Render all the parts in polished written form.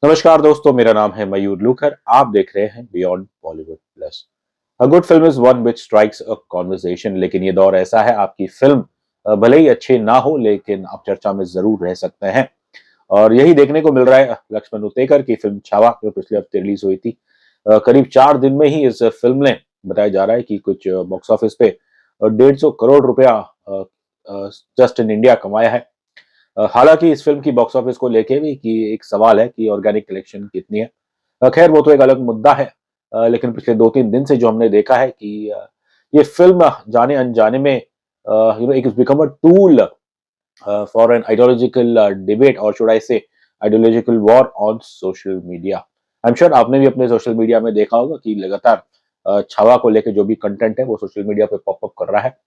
नमस्कार दोस्तों, मेरा नाम है मयूर लूखर। आप देख रहे हैं beyond Bollywood plus. A good film is one which strikes a conversation. लेकिन ये दौर ऐसा है, आपकी फिल्म भले ही अच्छी ना हो, लेकिन आप चर्चा में जरूर रह सकते हैं। और यही देखने को मिल रहा है लक्ष्मण उतेकर की फिल्म छावा, जो पिछले हफ्ते रिलीज हुई थी। करीब 4 दिन में ही इस फिल्म ने बताया जा रहा है कि कुछ बॉक्स ऑफिस पे 150 करोड़ रुपया जस्ट इन इंडिया कमाया है। हालांकि इस फिल्म की बॉक्स ऑफिस को लेके भी कि एक सवाल है कि ऑर्गेनिक कलेक्शन कितनी है। खैर, वो तो एक अलग मुद्दा है। लेकिन पिछले 2-3 दिन से जो हमने देखा है कि ये फिल्म जाने अनजाने में एक become a tool for an ideological debate, और शुड आई से ideological war on social media. I am sure आपने भी अपने सोशल मीडिया में देखा होगा कि लगातार छावा को लेके जो भी कंटेंट है वो सोशल मीडिया पे पॉपअप कर रहा है।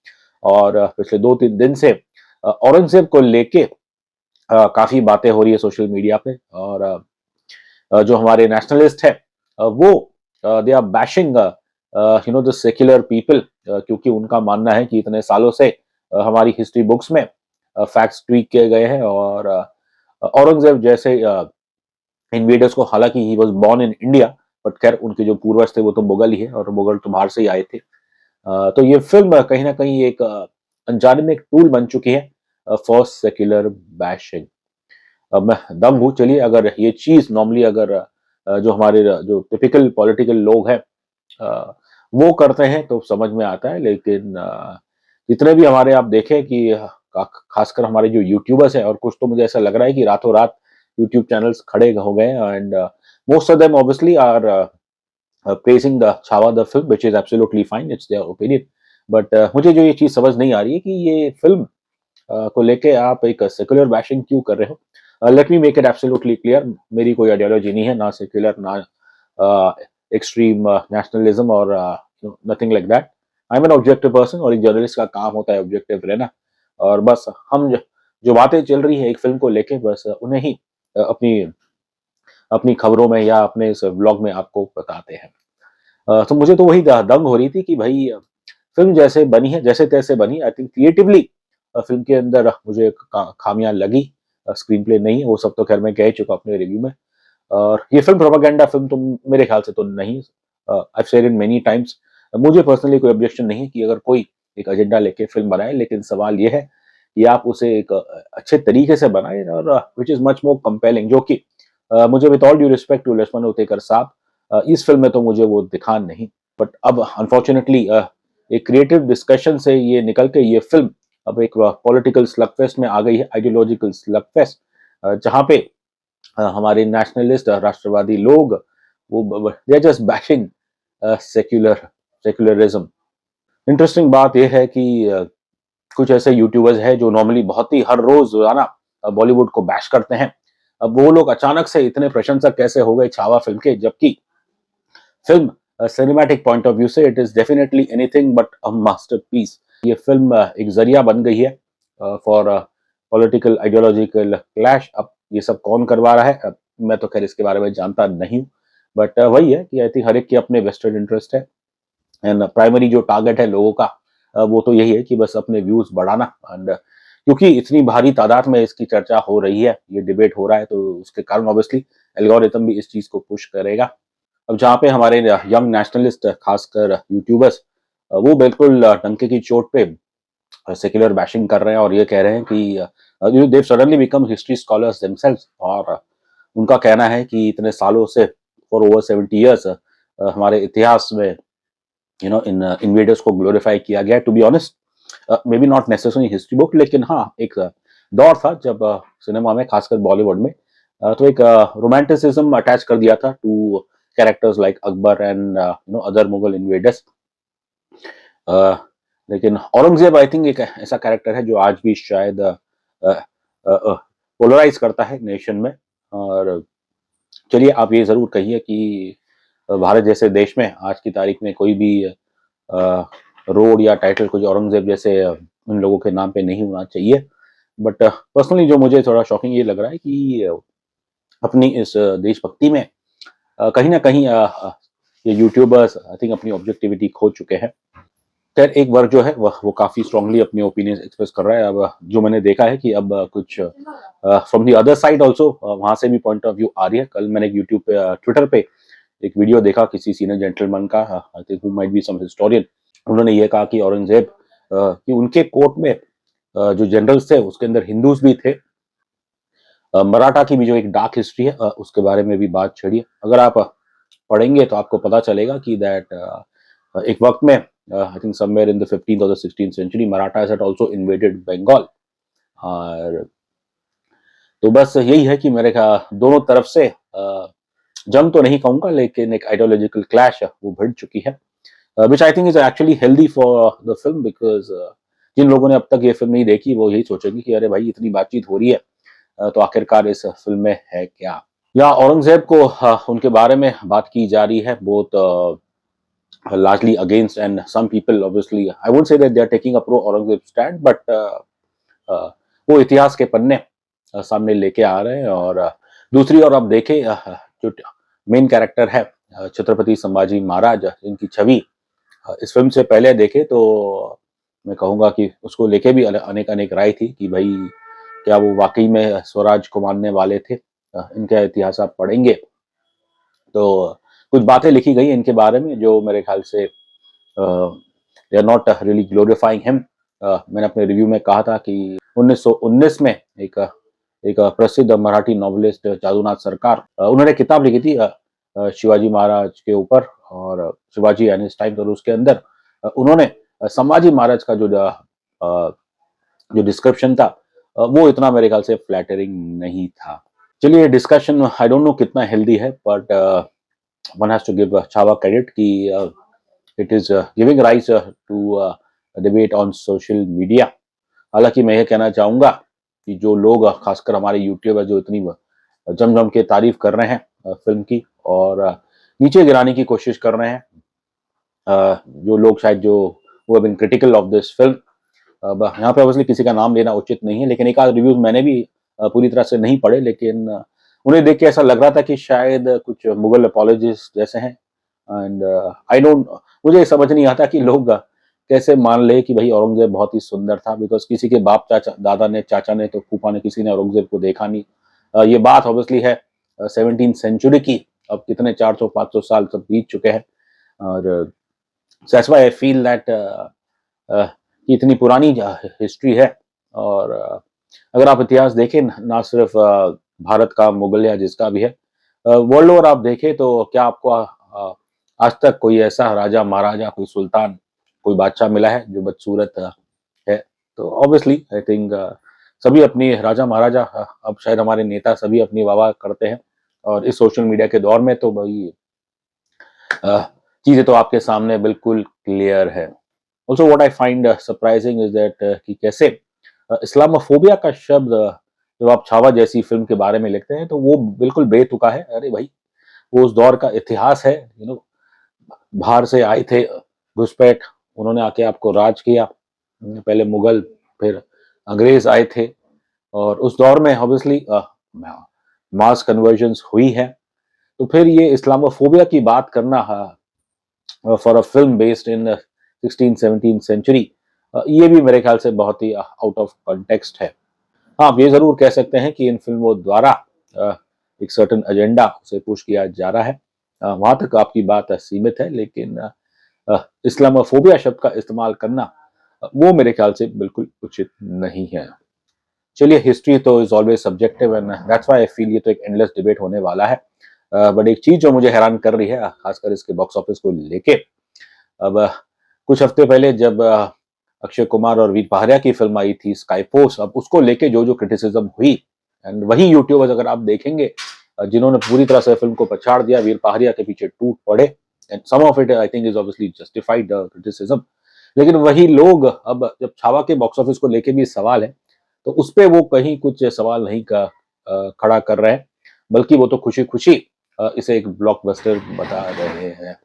और पिछले 2-3 दिन से औरंगजेब को लेके काफी बातें हो रही है सोशल मीडिया पे। और जो हमारे नेशनलिस्ट है वो they are bashing the secular people, क्योंकि उनका मानना है कि इतने सालों से हमारी हिस्ट्री बुक्स में फैक्ट्स ट्वीक किए गए हैं। और औरंगजेब जैसे इन्वेडर्स को, हालांकि he was born in India, but खैर उनके जो पूर्वज थे वो तो मुगल ही है, और मुगल तो बाहर से ही आए थे। तो ये फिल्म कहीं ना कहीं एक अनजाने में एक टूल बन चुकी है फॉर सेक्युलर बैशिंग। अब मैं दम हूँ, चलिए अगर ये चीज नॉर्मली अगर जो हमारे जो टिपिकल पॉलिटिकल लोग हैं अ, वो करते हैं तो समझ में आता है। लेकिन जितने भी हमारे आप देखें कि खासकर हमारे जो यूट्यूबर्स हैं, और कुछ तो मुझे ऐसा लग रहा है कि रातों रात यूट्यूब चैनल्स खड़े हो गए हैं, and most of them obviously are praising the Chhawa the film, which is absolutely fine, it's their opinion. But मुझे जो ये चीज समझ नहीं आ रही है कि ये फिल्म को लेके आप एक सेक्युलर बैशिंग क्यों कर रहे हो। Let me make it absolutely clear, मेरी कोई आइडियोलॉजी नहीं है, ना सेक्युलर, ना एक्सट्रीम नेशनलिज्म, और nothing like that. I am an objective person, और एक जर्नलिस्ट का काम होता है ऑब्जेक्टिव रहना। और बस हम जो बातें चल रही है एक फिल्म को लेके, बस उन्हें ही अपनी अपनी खबरों में या अपने इस ब्लॉग में आपको बताते हैं। तो मुझे तो वही दंग हो रही थी कि भाई फ़िल्म जैसे बनी है, जैसे-तैसे बनी, आई थिंक क्रिएटिवली फ़िल्म के अंदर मुझे खामियाँ लगी। स्क्रीन प्ले नहीं है, वो सब तो ख़ैर मैं कह ही चुका अपने रिव्यू में। और ये फ़िल्म प्रोपेगेंडा फ़िल्म तो मेरे ख़्याल से तो नहीं। I said it many times, मुझे पर्सनली कोई ऑब्जेक्शन नहीं है कि अगर कोई एक एजेंडा लेके फ़िल्म बनाए, लेकिन सवाल ये है कि आप उसे एक अच्छे तरीके से बनाएँ, और which is much more compelling, जो कि मुझे with all due respect to Laxman Utekar साहब, इस फ़िल्म में तो मुझे वो दिखा नहीं। बट अब अनफॉर्चुनेटली एक क्रिएटिव डिस्कशन से ये निकल के ये फ़िल्म अब एक पॉलिटिकल स्लगफेस्ट में आ गई है, आइडियोलॉजिकल स्लगफेस्ट, जहाँ पे हमारे नेशनलिस्ट राष्ट्रवादी लोग वो they are just bashing secular secularism. Interesting बात ये है कि कुछ ऐसे यूट्यूबर्स हैं जो नॉर्मली बहुत ही हर रोज रोजाना बॉलीवुड को बैश करते हैं। अब वो लोग अचानक से इतने प्रशंसक कैसे हो गए छावा फिल्म के, जबकि film cinematic point of view से it is definitely anything but a masterpiece. ये फिल्म एक जरिया बन गई है फॉर पॉलिटिकल आइडियोलॉजिकल क्लैश। अब ये सब कौन करवा रहा है, अब मैं तो खैर इसके बारे में जानता नहीं हूँ। बट वही है कि आई थिंक हर एक के अपने वेस्टेड इंटरेस्ट है, एंड प्राइमरी जो टारगेट है लोगों का वो तो यही है कि बस अपने व्यूज बढ़ाना। एंड क्योंकि इतनी भारी तादाद में इसकी चर्चा हो रही है, ये डिबेट हो रहा है, तो उसके कारण ऑब्वियसली एल्गोरिथम भी इस चीज को पुश करेगा। अब जहाँ पे हमारे यंग नेशनलिस्ट खासकर यूट्यूबर्स वो बिल्कुल डंके की चोट पे सेक्युलर बैशिंग कर रहे हैं, और ये कह रहे हैं कि they suddenly become history scholars themselves. और उनका कहना है कि इतने सालों से फॉर ओवर 70 इयर्स हमारे इतिहास में इन इन्वेडर्स को ग्लोरीफाई किया गया। To be honest, maybe not necessary history book, लेकिन हाँ एक दौर था जब सिनेमा में खासकर बॉलीवुड में तो एक रोमांटिसिज्म अटैच कर दिया था to characters like Akbar and other Mughal invaders. लेकिन औरंगजेब आई थिंक एक ऐसा कैरेक्टर है जो आज भी शायद पोलराइज करता है नेशन में। और चलिए आप ये जरूर कहिए कि भारत जैसे देश में आज की तारीख में कोई भी रोड या टाइटल कुछ औरंगजेब जैसे उन लोगों के नाम पे नहीं होना चाहिए। बट पर्सनली जो मुझे थोड़ा शॉकिंग ये लग रहा है कि अपनी इस देशभक्ति में कहीं ना कहीं ये यूट्यूबर्स आई थिंक अपनी ऑब्जेक्टिविटी खो चुके हैं। खैर एक वर्ग जो है वो काफ़ी स्ट्रांगली अपने ओपिनियंस एक्सप्रेस कर रहा है। अब जो मैंने देखा है कि अब कुछ from the other side also वहाँ से भी पॉइंट ऑफ व्यू आ रही है। कल मैंने एक यूट्यूब पे ट्विटर पे एक वीडियो देखा किसी सीनियर जेंटलमैन का, I think who might be some historian. उन्होंने ये कहा कि औरंगज़ेब कि उनके कोर्ट में जो जनरल्स थे उसके अंदर हिंदूज़ भी थे। मराठा की भी जो एक डार्क हिस्ट्री है उसके बारे में भी बात छेड़ी है। अगर आप पढ़ेंगे तो आपको पता चलेगा कि दैट एक वक्त में I think somewhere in the 15th और the 16th century Marathas had also invaded Bengal. और तो बस यही है कि मेरे दोनों तरफ से जंग तो नहीं कहूंगा लेकिन एक आइडियोलॉजिकल क्लैश वो भिड़ चुकी है, which I think is actually healthy for the film because जिन लोगों ने अब तक ये फिल्म नहीं देखी वो यही सोचेंगे कि अरे भाई इतनी बातचीत हो रही है तो आखिरकार इस फिल्म में है क्या। या औरंगजेब को उनके बारे में बात की जा रही है बहुत largely against, and some people obviously I won't say that they are taking a pro Aurangzeb stand, but वो इतिहास के पन्ने सामने लेके आ रहे हैं। और दूसरी ओर आप देखें जो मेन कैरेक्टर है छत्रपति संभाजी महाराज, इनकी छवि इस फिल्म से पहले देखे तो मैं कहूँगा कि उसको लेके भी अनेक अनेक राय थी कि भाई क्या वो वाकई में स्वराज को मानने वाले थे। इनका इतिहास आप पढ़ेंगे तो कुछ बातें लिखी गई इनके बारे में जो मेरे ख्याल से they are not really glorifying him. मैंने अपने रिव्यू में कहा था कि 1919 में एक प्रसिद्ध मराठी नॉवलिस्ट जादूनाथ सरकार उन्होंने किताब लिखी थी शिवाजी महाराज के ऊपर और शिवाजी एंड हिज टाइम्स, और उसके अंदर उन्होंने संभाजी महाराज का जो डिस्क्रिप्शन था वो इतना मेरे ख्याल से फ्लैटरिंग नहीं था। चलिए डिस्कशन आई डोंट नो कितना हेल्दी है, but one has to give Chhaava credit कि it is giving rise to debate on social media. हालांकि मैं ये कहना चाहूंगा कि जो लोग खासकर हमारे यूट्यूबर जो इतनी जम जम के तारीफ कर रहे हैं फिल्म की और नीचे गिराने की कोशिश कर रहे हैं, जो लोग शायद जो वो बिन क्रिटिकल ऑफ दिस फिल्म, यहाँ पे ऑब्वियसली किसी का नाम लेना उचित नहीं है लेकिन एक आध रिव्यूज मैंने भी पूरी तरह से नहीं पढ़े, लेकिन उन्हें देख के ऐसा लग रहा था कि शायद कुछ मुगल अपॉलॉजिस्ट जैसे हैं। एंड आई डोंट, मुझे समझ नहीं आता कि लोग कैसे मान ले कि भाई औरंगजेब बहुत ही सुंदर था, बिकॉज किसी के बाप चाचा दादा ने चाचा ने तो फूफा ने किसी ने औरंगजेब को देखा नहीं। ये बात ऑब्वियसली है 17th सेंचुरी की, अब कितने 400-500 साल सब बीत चुके हैं। और that's why I feel that कि इतनी पुरानी हिस्ट्री है। और अगर आप इतिहास देखें ना सिर्फ भारत का मुगल या जिसका भी है वर्ल्ड ओवर आप देखें तो क्या आपको आज तक कोई ऐसा राजा महाराजा कोई सुल्तान कोई बादशाह मिला है जो बदसूरत है? तो ऑब्वियसली आई थिंक सभी अपनी राजा महाराजा अब शायद हमारे नेता सभी अपनी वाह वाह करते हैं। और इस सोशल मीडिया के दौर में तो भाई चीजें तो आपके सामने बिल्कुल क्लियर है। Also what I find surprising is that कि कैसे इस्लामोफोबिया का शब्द जब आप छावा जैसी फिल्म के बारे में लिखते हैं तो वो बिल्कुल बेतुका है। अरे भाई वो उस दौर का इतिहास है, यू नो, बाहर से आए थे घुसपैठ, उन्होंने आके आपको राज किया, पहले मुगल फिर अंग्रेज आए थे और उस दौर में ऑब्वियसली मास कन्वर्जन्स हुई है। तो फिर ये इस्लामोफोबिया की बात करना for a film based in 16th-17th century, ये भी मेरे ख्याल से बहुत ही आउट ऑफ कॉन्टेक्स्ट है। हाँ, आप ये जरूर कह सकते हैं कि इन फिल्मों द्वारा एक सर्टेन एजेंडा उसे पुश किया जा रहा है, वहां तक आपकी बात सीमित है, लेकिन इस्लामोफोबिया शब्द का इस्तेमाल करना वो मेरे ख्याल से बिल्कुल उचित नहीं है। चलिए हिस्ट्री तो is always subjective and that's why I feel ये तो एक एंडलेस डिबेट होने वाला है। बट एक चीज जो मुझे हैरान कर रही है खासकर इसके बॉक्स ऑफिस को लेके, अब कुछ हफ्ते पहले जब अक्षय कुमार और वीर पहाड़िया की फिल्म आई थी स्काई फोर्स, अब उसको लेके जो जो क्रिटिसिज्म हुई, एंड वही यूट्यूबर्स अगर आप देखेंगे जिन्होंने पूरी तरह से फिल्म को पछाड़ दिया, वीर पहाड़िया के पीछे टूट पड़े, and some of it I think is obviously justified criticism, लेकिन वही लोग अब जब छावा के बॉक्स ऑफिस को लेके भी सवाल है तो उस पर वो कहीं कुछ सवाल नहीं का खड़ा कर रहे हैं, बल्कि वो तो खुशी खुशी इसे एक ब्लॉकबस्टर बता रहे हैं।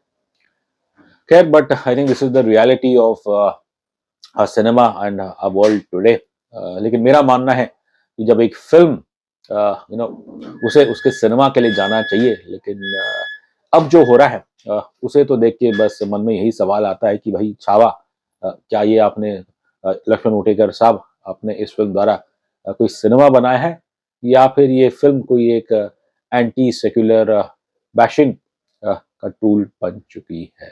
खैर but I think this is the reality of cinema and a world today. लेकिन मेरा मानना है कि जब एक फिल्म यू नो उसे उसके सिनेमा के लिए जाना चाहिए, लेकिन अब जो हो रहा है उसे तो देख के बस मन में यही सवाल आता है कि भाई छावा क्या ये आपने लक्ष्मण उटेकर साहब आपने इस फिल्म द्वारा कोई सिनेमा बनाया है या फिर ये फिल्म कोई एक एंटी सेक्युलर बैशिंग का टूल बन चुकी है।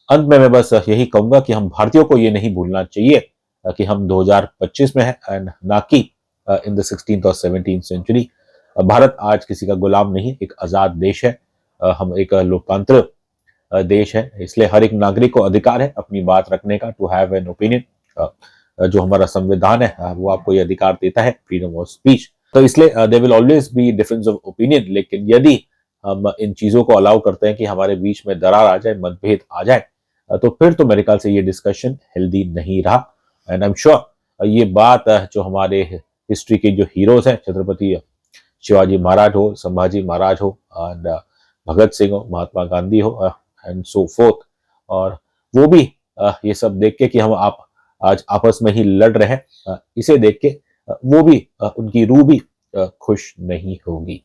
अंत में मैं बस यही कहूंगा कि हम भारतीयों को ये नहीं भूलना चाहिए कि हम 2025 में हैं एंड ना कि इन द 16th और 17th सेंचुरी। भारत आज किसी का गुलाम नहीं, एक आज़ाद देश है। हम एक लोकतंत्र देश है, इसलिए हर एक नागरिक को अधिकार है अपनी बात रखने का, टू हैव एन ओपिनियन। जो हमारा संविधान है वो आपको ये अधिकार देता है, फ्रीडम ऑफ स्पीच। तो इसलिए there will always be difference of opinion, लेकिन यदि हम इन चीजों को अलाउ करते हैं कि हमारे बीच में दरार आ जाए, मतभेद आ जाए, तो फिर तो मेरे ख्याल से ये डिस्कशन हेल्दी नहीं रहा। एंड आई एम श्योर ये बात जो हमारे हिस्ट्री के जो हीरोज हैं, छत्रपति शिवाजी महाराज हो, संभाजी महाराज हो, एंड भगत सिंह हो, महात्मा गांधी हो, एंड सो फोर्थ, और वो भी ये सब देख के कि हम आप आज आपस में ही लड़ रहे हैं, इसे देख के वो भी उनकी रूह भी खुश नहीं होगी।